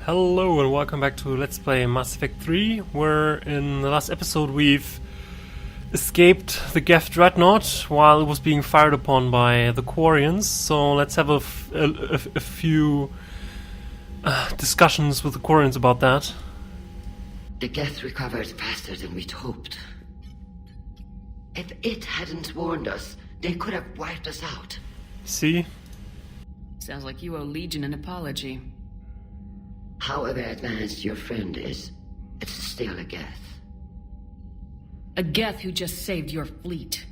Hello and welcome back to Let's Play Mass Effect 3, where in the last episode we've escaped the Geth Dreadnought while it was being fired upon by the Quarians. So let's have a few discussions with the Quarians about that. The Geth recovered faster than we'd hoped. If it hadn't warned us, they could have wiped us out. See? Sounds like you owe Legion an apology. However advanced your friend is, it's still a Geth. A Geth who just saved your fleet.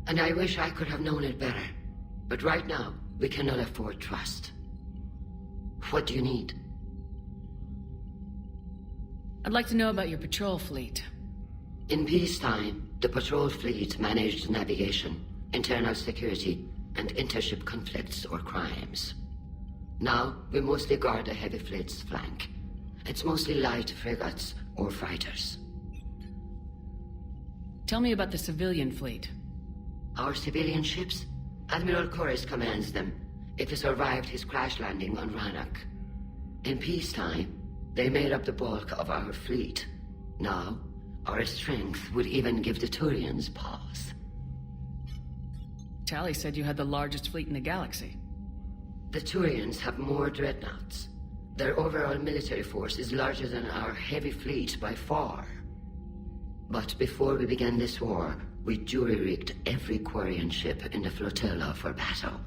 And I wish I could have known it better. But right now, we cannot afford trust. What do you need? I'd like to know about your patrol fleet. In peacetime, the patrol fleet managed navigation, internal security, and intership conflicts or crimes. Now, we mostly guard the heavy fleet's flank. It's mostly light frigates or fighters. Tell me about the civilian fleet. Our civilian ships? Admiral Corus commands them. It survived his crash landing on Rannoch. In peacetime, they made up the bulk of our fleet. Now, our strength would even give the Turians pause. Tally said you had the largest fleet in the galaxy. The Turians have more dreadnoughts. Their overall military force is larger than our heavy fleet by far. But before we began this war, we jury-rigged every Quarian ship in the flotilla for battle.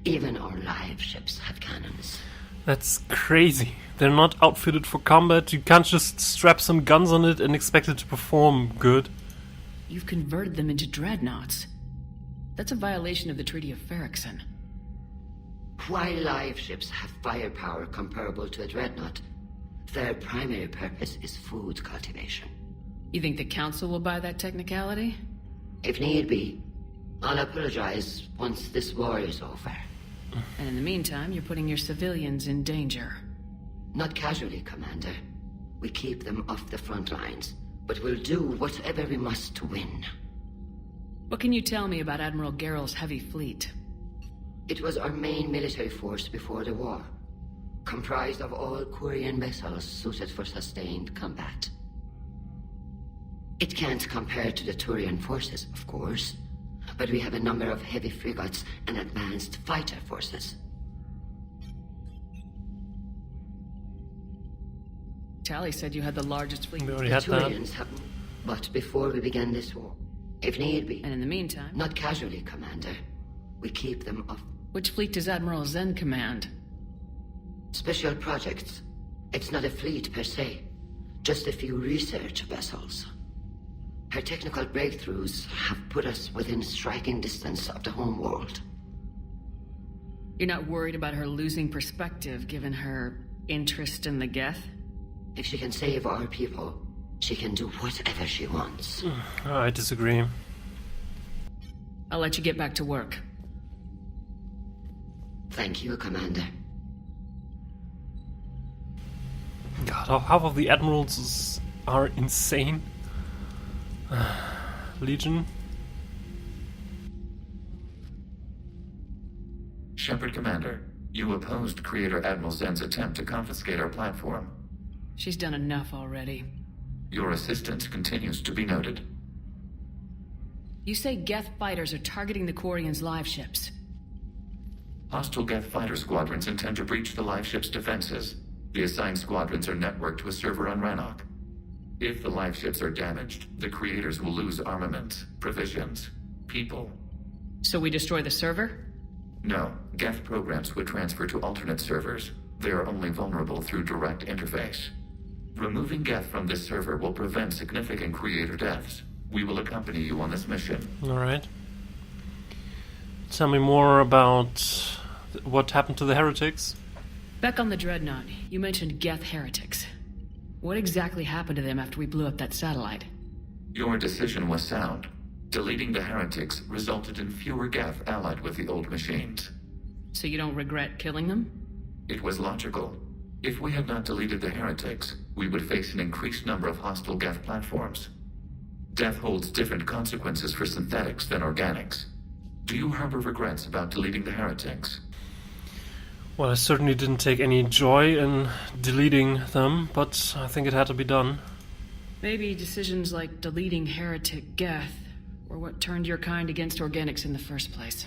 Even our live ships had cannons. That's crazy. They're not outfitted for combat. You can't just strap some guns on it and expect it to perform good. You've converted them into dreadnoughts. That's a violation of the Treaty of Ferrixon. While live ships have firepower comparable to a dreadnought, their primary purpose is food cultivation. You think the Council will buy that technicality? If need be, I'll apologize once this war is over. And in the meantime, you're putting your civilians in danger. Not casually, Commander. We keep them off the front lines, but we'll do whatever we must to win. What can you tell me about Admiral Gerrel's heavy fleet? It was our main military force before the war, comprised of all Quarian vessels suited for sustained combat. It can't compare to the Turian forces, of course, but we have a number of heavy frigates and advanced fighter forces. Tally said you had the largest fleet. We already The had that. Turians have... But before we began this war, if need be... And in the meantime... Not casually, Commander. We keep them off. Which fleet does Admiral Zen command? Special projects. It's not a fleet per se, just a few research vessels. Her technical breakthroughs have put us within striking distance of the home world. You're not worried about her losing perspective given her interest in the Geth? If she can save our people, she can do whatever she wants. I disagree. I'll let you get back to work. Thank you, Commander. God, half of the admirals are insane. Legion? Shepard Commander, you opposed Creator Admiral Zen's attempt to confiscate our platform. She's done enough already. Your assistance continues to be noted. You say Geth fighters are targeting the Quarians' live ships. Hostile Geth fighter squadrons intend to breach the live ship's defenses. The assigned squadrons are networked to a server on Rannoch. If the live ships are damaged, the creators will lose armament, provisions, people. So we destroy the server? No, Geth programs would transfer to alternate servers. They are only vulnerable through direct interface. Removing Geth from this server will prevent significant creator deaths. We will accompany you on this mission. Alright. Tell me more about what happened to the heretics. Back on the Dreadnought, you mentioned Geth heretics. What exactly happened to them after we blew up that satellite? Your decision was sound. Deleting the heretics resulted in fewer Geth allied with the old machines. So you don't regret killing them? It was logical. If we had not deleted the heretics, we would face an increased number of hostile Geth platforms. Death holds different consequences for synthetics than organics. Do you harbor regrets about deleting the heretics? Well, I certainly didn't take any joy in deleting them, but I think it had to be done. Maybe decisions like deleting heretic Geth were what turned your kind against organics in the first place.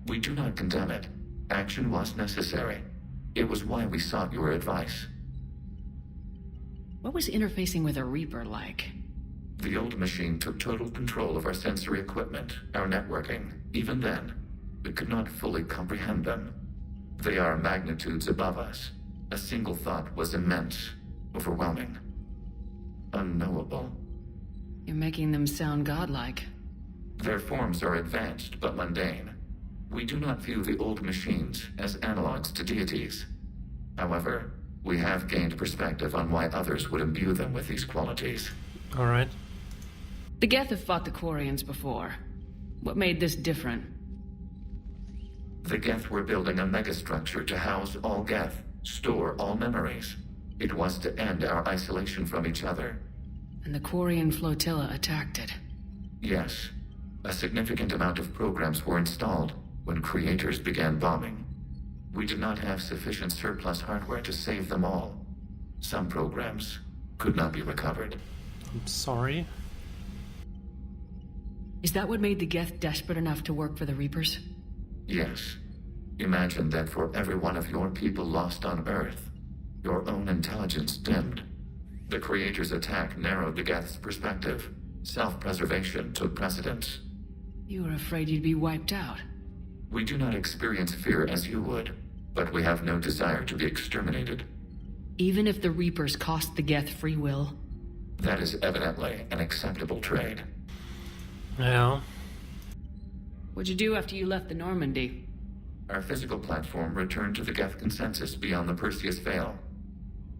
We do not condemn it. Action was necessary. It was why we sought your advice. What was interfacing with a Reaper like? The old machine took total control of our sensory equipment, our networking. Even then, we could not fully comprehend them. They are magnitudes above us. A single thought was immense, overwhelming, unknowable. You're making them sound godlike. Their forms are advanced but mundane. We do not view the old machines as analogs to deities. However, we have gained perspective on why others would imbue them with these qualities. Alright. The Geth have fought the Quarians before. What made this different? The Geth were building a megastructure to house all Geth, store all memories. It was to end our isolation from each other. And the Quarian flotilla attacked it. Yes. A significant amount of programs were installed when creators began bombing. We did not have sufficient surplus hardware to save them all. Some programs could not be recovered. I'm sorry. Is that what made the Geth desperate enough to work for the Reapers? Yes. Imagine that for every one of your people lost on Earth, your own intelligence dimmed. The Creator's attack narrowed the Geth's perspective. Self-preservation took precedence. You were afraid you'd be wiped out. We do not experience fear as you would, but we have no desire to be exterminated. Even if the Reapers cost the Geth free will? That is evidently an acceptable trade. Yeah. What'd you do after you left the Normandy? Our physical platform returned to the Geth consensus beyond the Perseus Veil.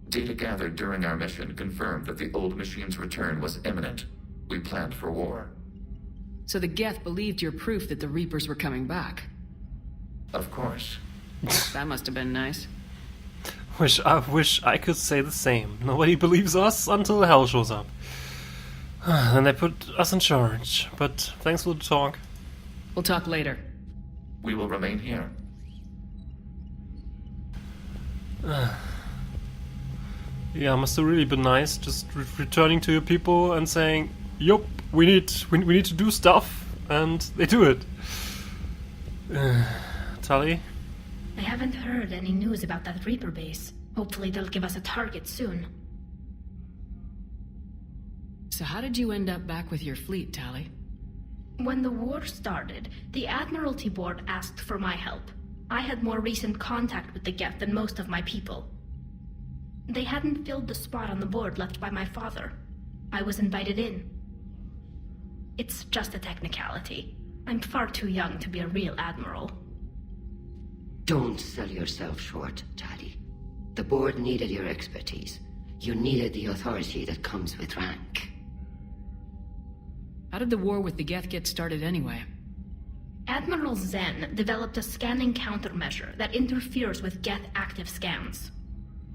Data gathered during our mission confirmed that the old machine's return was imminent. We planned for war. So the Geth believed your proof that the Reapers were coming back? Of course. That must have been nice. I wish I could say the same. Nobody believes us until hell shows up. Then they put us in charge. But thanks for the talk. We'll talk later. We will remain here. Yeah, must have really been nice. Just returning to your people and saying, "Yup, we need to do stuff," and they do it. Tali? I haven't heard any news about that Reaper base. Hopefully they'll give us a target soon. So how did you end up back with your fleet, Tali? When the war started, the Admiralty Board asked for my help. I had more recent contact with the Geth than most of my people. They hadn't filled the spot on the board left by my father. I was invited in. It's just a technicality. I'm far too young to be a real admiral. Don't sell yourself short, Tali. The board needed your expertise. You needed the authority that comes with rank. How did the war with the Geth get started anyway? Admiral Zen developed a scanning countermeasure that interferes with Geth active scans.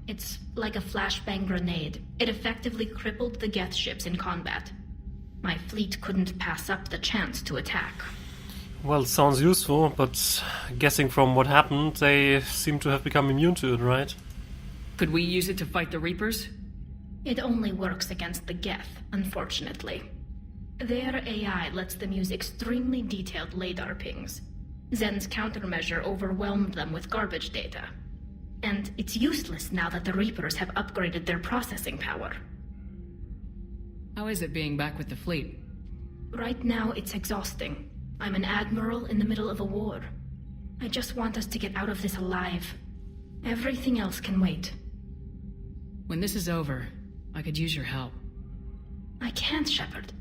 It's like a flashbang grenade. It effectively crippled the Geth ships in combat. My fleet couldn't pass up the chance to attack. Well, it sounds useful, but guessing from what happened, they seem to have become immune to it, right? Could we use it to fight the Reapers? It only works against the Geth, unfortunately. Their AI lets them use extremely detailed LADAR pings. Zen's countermeasure overwhelmed them with garbage data. And it's useless now that the Reapers have upgraded their processing power. How is it being back with the fleet? Right now, it's exhausting. I'm an admiral in the middle of a war. I just want us to get out of this alive. Everything else can wait. When this is over, I could use your help. I can't, Shepard.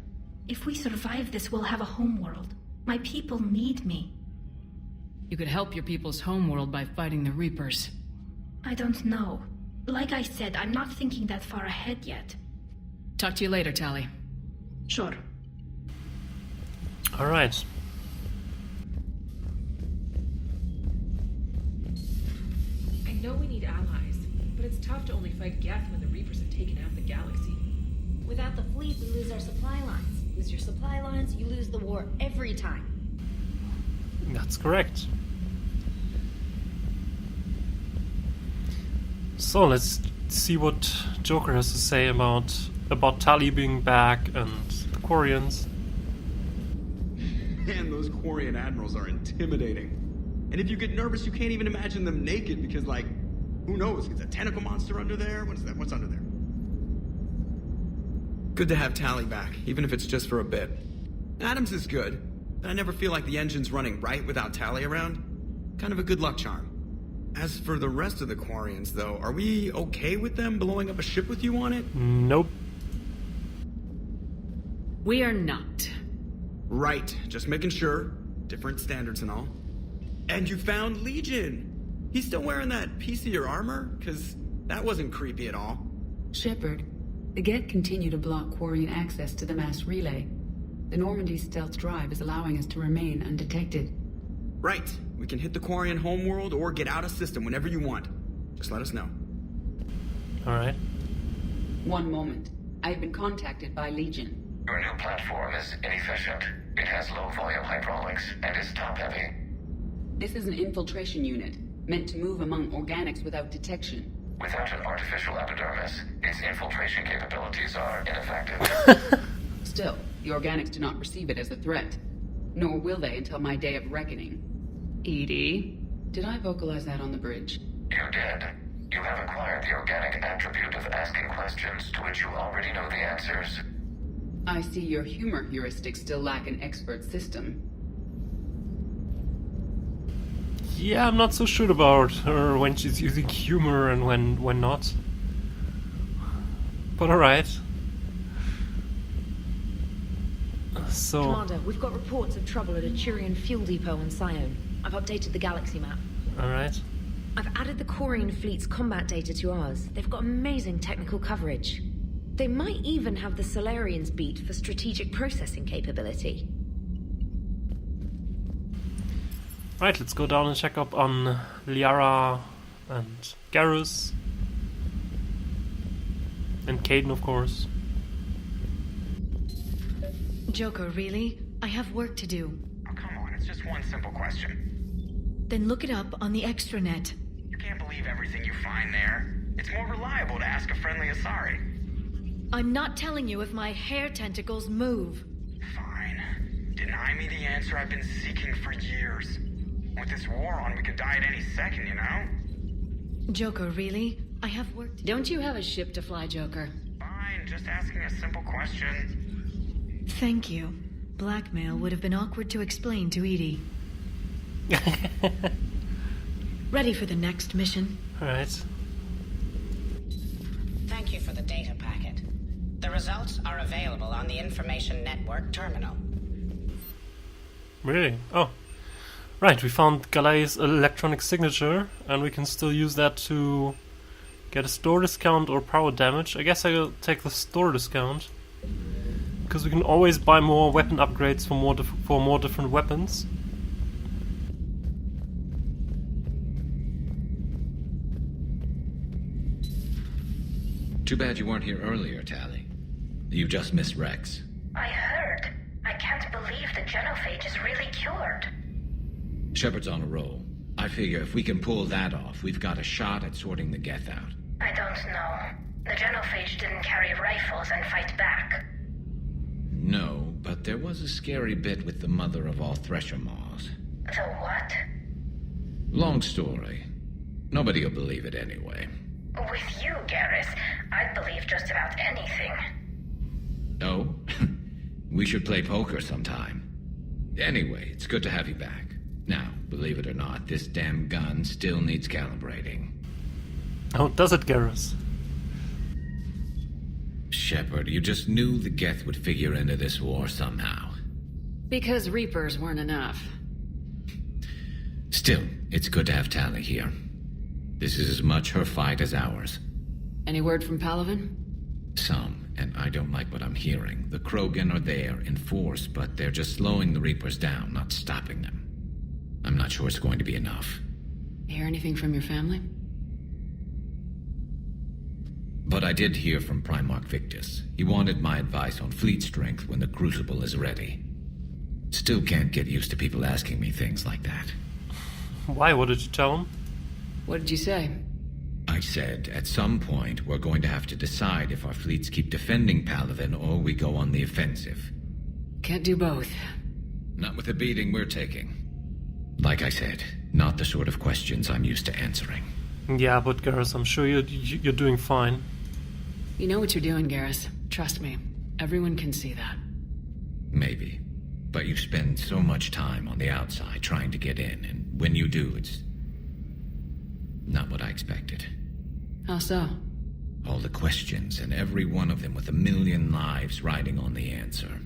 If we survive this, we'll have a homeworld. My people need me. You could help your people's homeworld by fighting the Reapers. I don't know. Like I said, I'm not thinking that far ahead yet. Talk to you later, Tali. Sure. Alright. I know we need allies, but it's tough to only fight Geth when the Reapers have taken out the galaxy. Without the fleet, we lose our supply lines. Lose your supply lines, you lose the war every time. That's correct. So let's see what Joker has to say about Tali being back and the Quarians. Man, those Quarian admirals are intimidating. And if you get nervous, you can't even imagine them naked because, like, who knows? Is a tentacle monster under there? What is that? What's under there? Good to have Tali back, even if it's just for a bit. Adams is good, but I never feel like the engine's running right without Tali around. Kind of a good luck charm. As for the rest of the Quarians, though, are we okay with them blowing up a ship with you on it? Nope. We are not. Right, just making sure. Different standards and all. And you found Legion! He's still wearing that piece of your armor? Because that wasn't creepy at all. Shepard, the Geth continue to block Quarian access to the mass relay. The Normandy stealth drive is allowing us to remain undetected. Right. We can hit the Quarian homeworld or get out of system whenever you want. Just let us know. Alright. One moment. I have been contacted by Legion. Your new platform is inefficient. It has low-volume hydraulics and is top-heavy. This is an infiltration unit, meant to move among organics without detection. Without an artificial epidermis, its infiltration capabilities are ineffective. Still, the organics do not perceive it as a threat. Nor will they until my day of reckoning. Edie, did I vocalize that on the bridge? You did. You have acquired the organic attribute of asking questions to which you already know the answers. I see your humor heuristics still lack an expert system. Yeah, I'm not so sure about her when she's using humor and when not. But alright. So... Commander, we've got reports of trouble at a Turian fuel depot on Sion. I've updated the galaxy map. Alright. I've added the Quarian fleet's combat data to ours. They've got amazing technical coverage. They might even have the Solarians beat for strategic processing capability. Right, let's go down and check up on Liara and Garrus. And Caden, of course. Joker, really? I have work to do. Oh, come on, it's just one simple question. Then look it up on the extranet. You can't believe everything you find there. It's more reliable to ask a friendly Asari. I'm not telling you if my hair tentacles move. Fine. Deny me the answer I've been seeking for years. With this war on, we could die at any second, you know? Joker, really? I have work to do. Don't you have a ship to fly, Joker? Fine, just asking a simple question. Thank you. Blackmail would have been awkward to explain to Edie. Ready for the next mission? Alright. Thank you for the data packet. The results are available on the Information Network terminal. Really? Oh. Right, we found Galay's electronic signature, and we can still use that to get a store discount or power damage. I guess I'll take the store discount, because we can always buy more weapon upgrades for more different weapons. Too bad you weren't here earlier, Tali. You just missed Rex. I heard. I can't believe the genophage is really cured. Shepard's on a roll. I figure if we can pull that off, we've got a shot at sorting the Geth out. I don't know. The genophage didn't carry rifles and fight back. No, but there was a scary bit with the mother of all Thresher Maws. The what? Long story. Nobody'll believe it anyway. With you, Garrus, I'd believe just about anything. Oh? We should play poker sometime. Anyway, it's good to have you back. Now, believe it or not, this damn gun still needs calibrating. Oh, does it, Garrus? Shepard, you just knew the Geth would figure into this war somehow. Because Reapers weren't enough. Still, it's good to have Tali here. This is as much her fight as ours. Any word from Palaven? Some, and I don't like what I'm hearing. The Krogan are there in force, but they're just slowing the Reapers down, not stopping them. I'm not sure it's going to be enough. Hear anything from your family? But I did hear from Primarch Victus. He wanted my advice on fleet strength when the Crucible is ready. Still can't get used to people asking me things like that. Why? What did you tell him? What did you say? I said, at some point, we're going to have to decide if our fleets keep defending Palaven or we go on the offensive. Can't do both. Not with the beating we're taking. Like I said, not the sort of questions I'm used to answering. Yeah, but Garrus, I'm sure you're doing fine. You know what you're doing, Garrus. Trust me. Everyone can see that. Maybe. But you spend so much time on the outside trying to get in, and when you do, it's not what I expected. How so? All the questions, and every one of them with a million lives riding on the answer.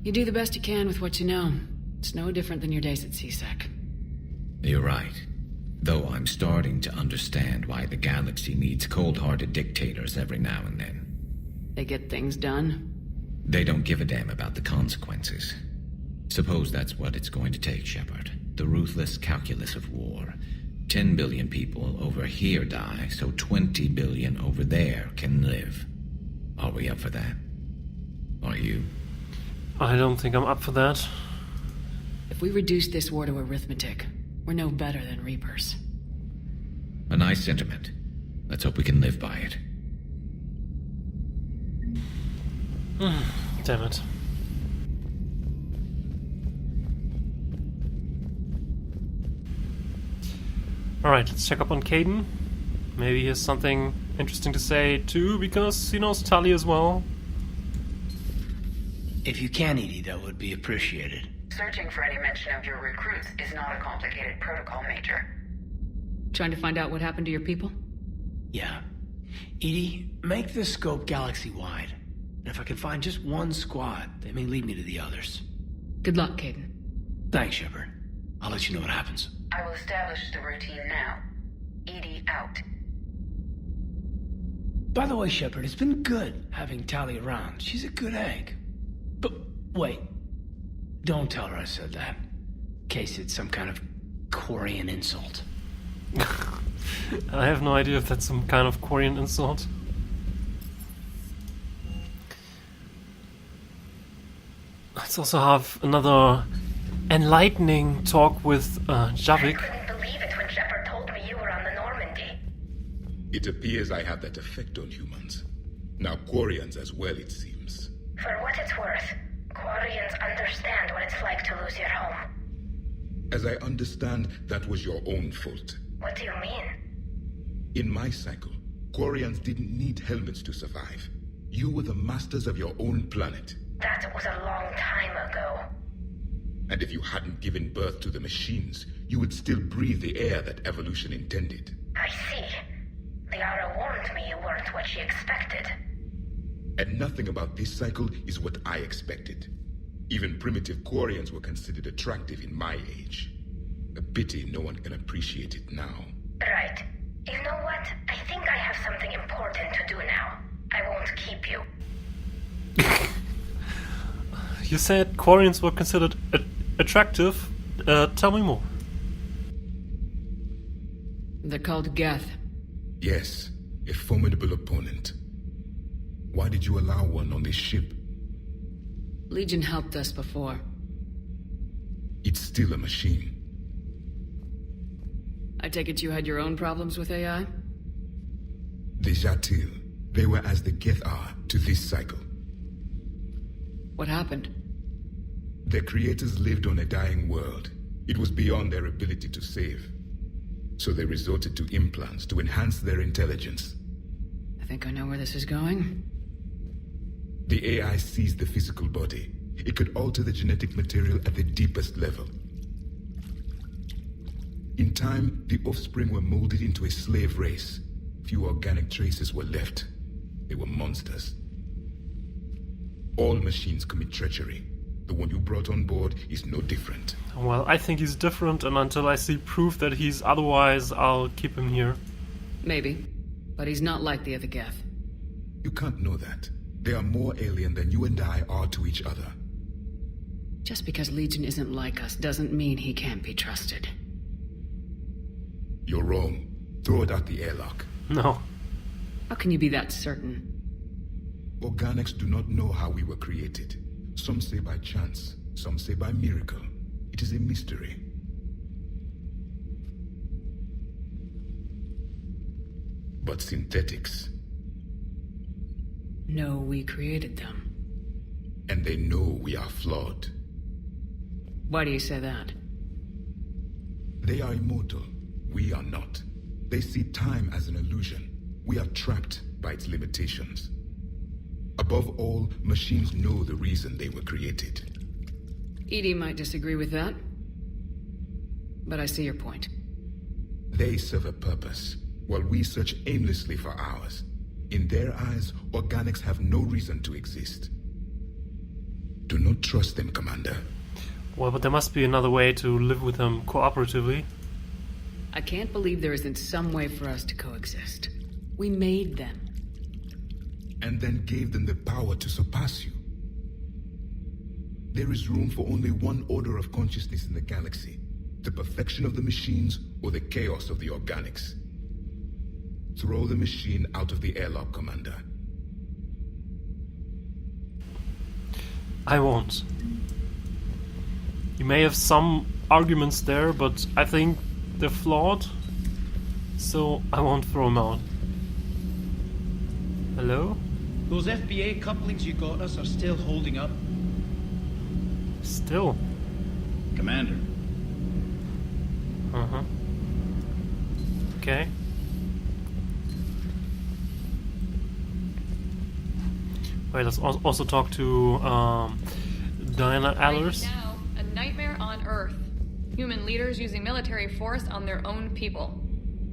You do the best you can with what you know. It's no different than your days at CSEC. You're right. Though I'm starting to understand why the galaxy needs cold-hearted dictators every now and then. They get things done. They don't give a damn about the consequences. Suppose that's what it's going to take, Shepard. The ruthless calculus of war. 10 billion people over here die, so 20 billion over there can live. Are we up for that? Are you? I don't think I'm up for that. If we reduce this war to arithmetic, we're no better than Reapers. A nice sentiment. Let's hope we can live by it. Damn it. Alright, let's check up on Caden. Maybe he has something interesting to say too, because he knows Tali as well. If you can, Edie, that would be appreciated. Searching for any mention of your recruits is not a complicated protocol, Major. Trying to find out what happened to your people? Yeah. Edie, make this scope galaxy-wide. And if I can find just one squad, they may lead me to the others. Good luck, Caden. Thanks, Shepard. I'll let you know what happens. I will establish the routine now. Edie out. By the way, Shepard, it's been good having Tali around. She's a good egg. But wait. Don't tell her I said that. In case it's some kind of Quarian insult. I have no idea if that's some kind of Quarian insult. Let's also have another enlightening talk with Javik. I couldn't believe it when Shepard told me you were on the Normandy. It appears I have that effect on humans. Now Quarians as well, it seems. For what it's worth, Quarians understand what it's like to lose your home. As I understand, that was your own fault. What do you mean? In my cycle, Quarians didn't need helmets to survive. You were the masters of your own planet. That was a long time ago. And if you hadn't given birth to the machines, you would still breathe the air that evolution intended. I see. Liara warned me you weren't what she expected. And nothing about this cycle is what I expected. Even primitive Quarians were considered attractive in my age. A pity no one can appreciate it now. Right. You know what? I think I have something important to do now. I won't keep you. You said Quarians were considered attractive. Tell me more. They're called Geth. Yes, a formidable opponent. Why did you allow one on this ship? Legion helped us before. It's still a machine. I take it you had your own problems with AI? The Jatil, they were as the Geth are to this cycle. What happened? Their creators lived on a dying world. It was beyond their ability to save. So they resorted to implants to enhance their intelligence. I think I know where this is going. The AI seized the physical body. It could alter the genetic material at the deepest level. In time, the offspring were molded into a slave race. Few organic traces were left. They were monsters. All machines commit treachery. The one you brought on board is no different. Well, I think he's different, and until I see proof that he's otherwise, I'll keep him here. Maybe. But he's not like the other Geth. You can't know that. They are more alien than you and I are to each other. Just because Legion isn't like us doesn't mean he can't be trusted. You're wrong. Throw it out the airlock. No. How can you be that certain? Organics do not know how we were created. Some say by chance, some say by miracle. It is a mystery. but synthetics. No, we created them. And they know we are flawed. Why do you say that? They are immortal. We are not. They see time as an illusion. We are trapped by its limitations. Above all, machines know the reason they were created. Edie might disagree with that, but I see your point. They serve a purpose, while we search aimlessly for ours. In their eyes, organics have no reason to exist. Do not trust them, Commander. Well, but there must be another way to live with them cooperatively. I can't believe there isn't some way for us to coexist. We made them. And then gave them the power to surpass you. There is room for only one order of consciousness in the galaxy. The perfection of the machines or the chaos of the organics. Throw the machine out of the airlock, Commander. I won't. You may have some arguments there, but I think they're flawed, so I won't throw them out. Hello? Those FBA couplings you got us are still holding up. Still? Commander. Uh-huh. Okay. Wait, let's also talk to Diana Allers. Right now, a nightmare on Earth. Human leaders using military force on their own people.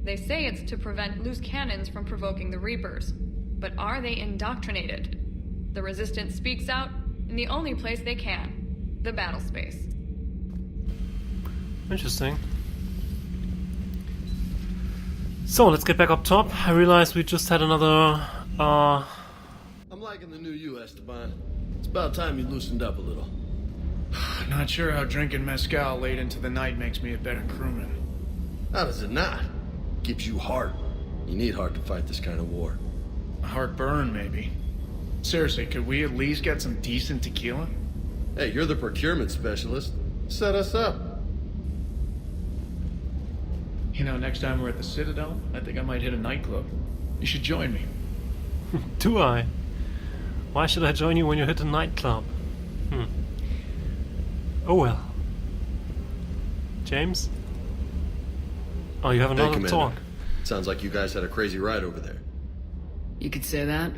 They say it's to prevent loose cannons from provoking the Reapers. But are they indoctrinated? The Resistance speaks out in the only place they can, the battle space. Interesting. So, let's get back up top. I realized we just had another, I'm liking the new you, Esteban. It's about time you loosened up a little. Not sure how drinking mezcal late into the night makes me a better crewman. How does it not? Gives you heart. You need heart to fight this kind of war. A heartburn, maybe. Seriously, could we at least get some decent tequila? Hey, you're the procurement specialist. Set us up. You know, next time we're at the Citadel, I think I might hit a nightclub. You should join me. Do I? Why should I join you when you hit a nightclub? Oh well. James? Oh, you have another talk. Sounds like you guys had a crazy ride over there. You could say that.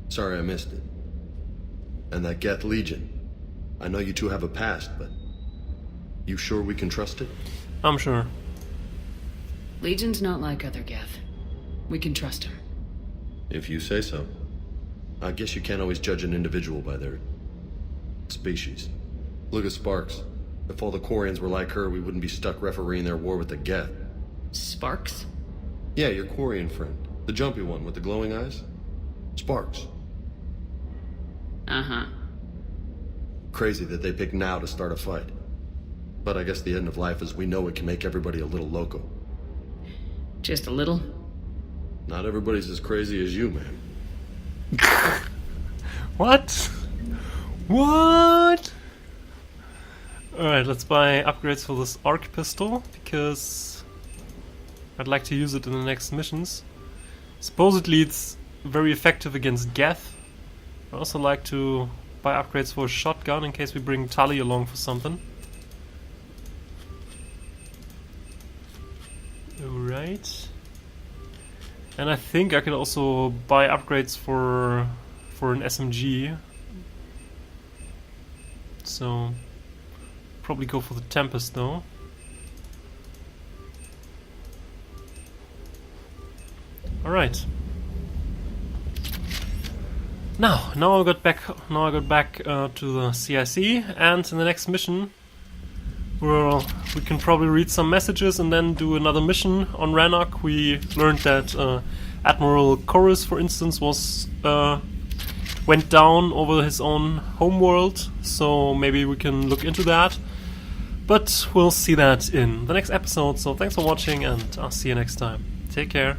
Sorry I missed it. And that Geth Legion. I know you two have a past, but... You sure we can trust it? I'm sure. Legion's not like other Geth. We can trust him. If you say so. I guess you can't always judge an individual by their... species. Look at Sparks. If all the Quarians were like her, we wouldn't be stuck refereeing their war with the Geth. Sparks? Yeah, your Quarian friend. The jumpy one with the glowing eyes. Sparks. Uh-huh. Crazy that they pick now to start a fight. But I guess the end of life as we know it can make everybody a little loco. Just a little? Not everybody's as crazy as you, man. What? What? Alright, let's buy upgrades for this arc pistol, because I'd like to use it in the next missions. Supposedly it's very effective against Geth. I'd also like to buy upgrades for a shotgun in case we bring Tully along for something. Alright. And I think I could also buy upgrades for an SMG. So probably go for the Tempest though. Alright. Now I got back to the CIC, and in the next mission we can probably read some messages and then do another mission on Rannoch. We learned that Admiral Chorus, for instance, went down over his own homeworld, so maybe we can look into that. But we'll see that in the next episode, so thanks for watching and I'll see you next time. Take care.